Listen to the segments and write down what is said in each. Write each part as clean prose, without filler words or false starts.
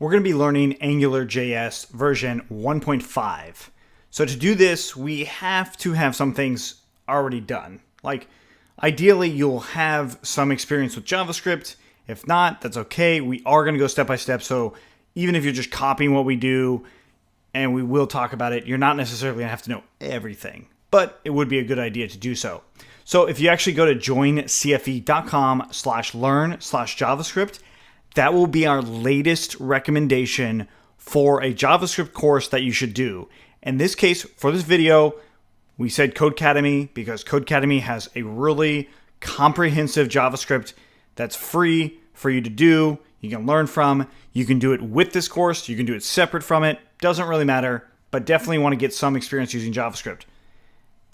we're going to be learning AngularJS version 1.5. So to do this, we have to have some things already done. Like, ideally, you'll have some experience with JavaScript. If not, that's okay. We are going to go step by step. So even if you're just copying what we do, and we will talk about it, you're not necessarily going to have to know everything, but it would be a good idea to do so. So if you actually go to joincfe.com/learn/JavaScript, that will be our latest recommendation for a JavaScript course that you should do. In this case, for this video, we said Codecademy because Codecademy has a really comprehensive JavaScript that's free for you to do. You can learn from. You can do it with this course. You can do it separate from it. Doesn't really matter, but definitely want to get some experience using JavaScript.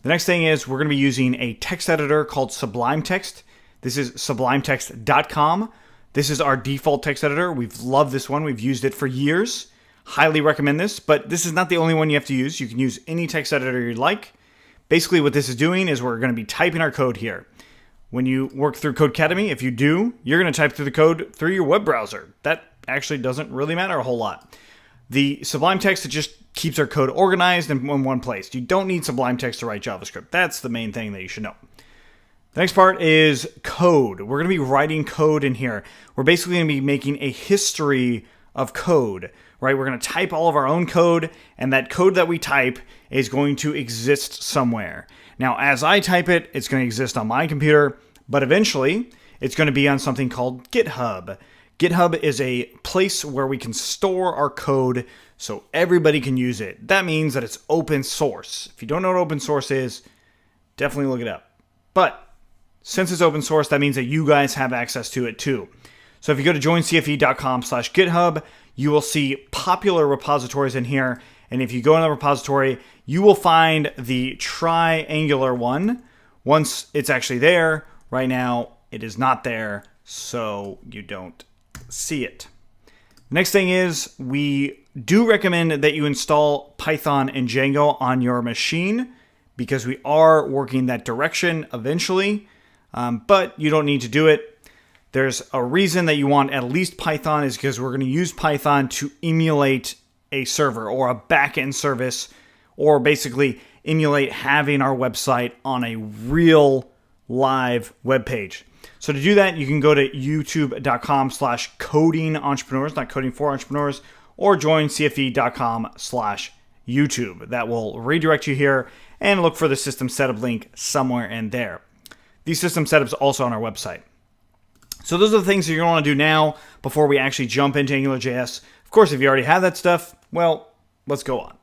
The next thing is we're going to be using a text editor called Sublime Text. This is sublimetext.com. This is our default text editor. We've loved this one. We've used it for years. Highly recommend this, but this is not the only one you have to use. You can use any text editor you'd like. Basically, what this is doing is we're going to be typing our code here. When you work through Codecademy, if you do, you're going to type through the code through your web browser. That actually doesn't really matter a whole lot. The Sublime Text, it just keeps our code organized in one place. You don't need Sublime Text to write JavaScript. That's the main thing that you should know. The next part is code. We're going to be writing code in here. We're basically going to be making a history of code, right? We're going to type all of our own code, and that code that we type is going to exist somewhere. Now, as I type it, it's going to exist on my computer, but eventually it's going to be on something called GitHub. GitHub is a place where we can store our code so everybody can use it. That means that it's open source. If you don't know what open source is, definitely look it up. But since it's open source, that means that you guys have access to it too. So if you go to joincfe.com/GitHub, you will see popular repositories in here. And if you go in the repository, you will find the Try Angular one. Once it's actually there, right now it is not there, so you don't see it. Next thing is we do recommend that you install Python and Django on your machine because we are working that direction eventually, but you don't need to do it. There's a reason that you want at least Python is because we're going to use Python to emulate a server or a backend service, or basically emulate having our website on a real live web page. So to do that, you can go to youtube.com/codingentrepreneurs, not coding for entrepreneurs, or joincfe.com/YouTube. That will redirect you here, and look for the system setup link somewhere in there. These system setups are also on our website. So those are the things that you're going to want to do now before we actually jump into AngularJS. Of course, if you already have that stuff, well, let's go on.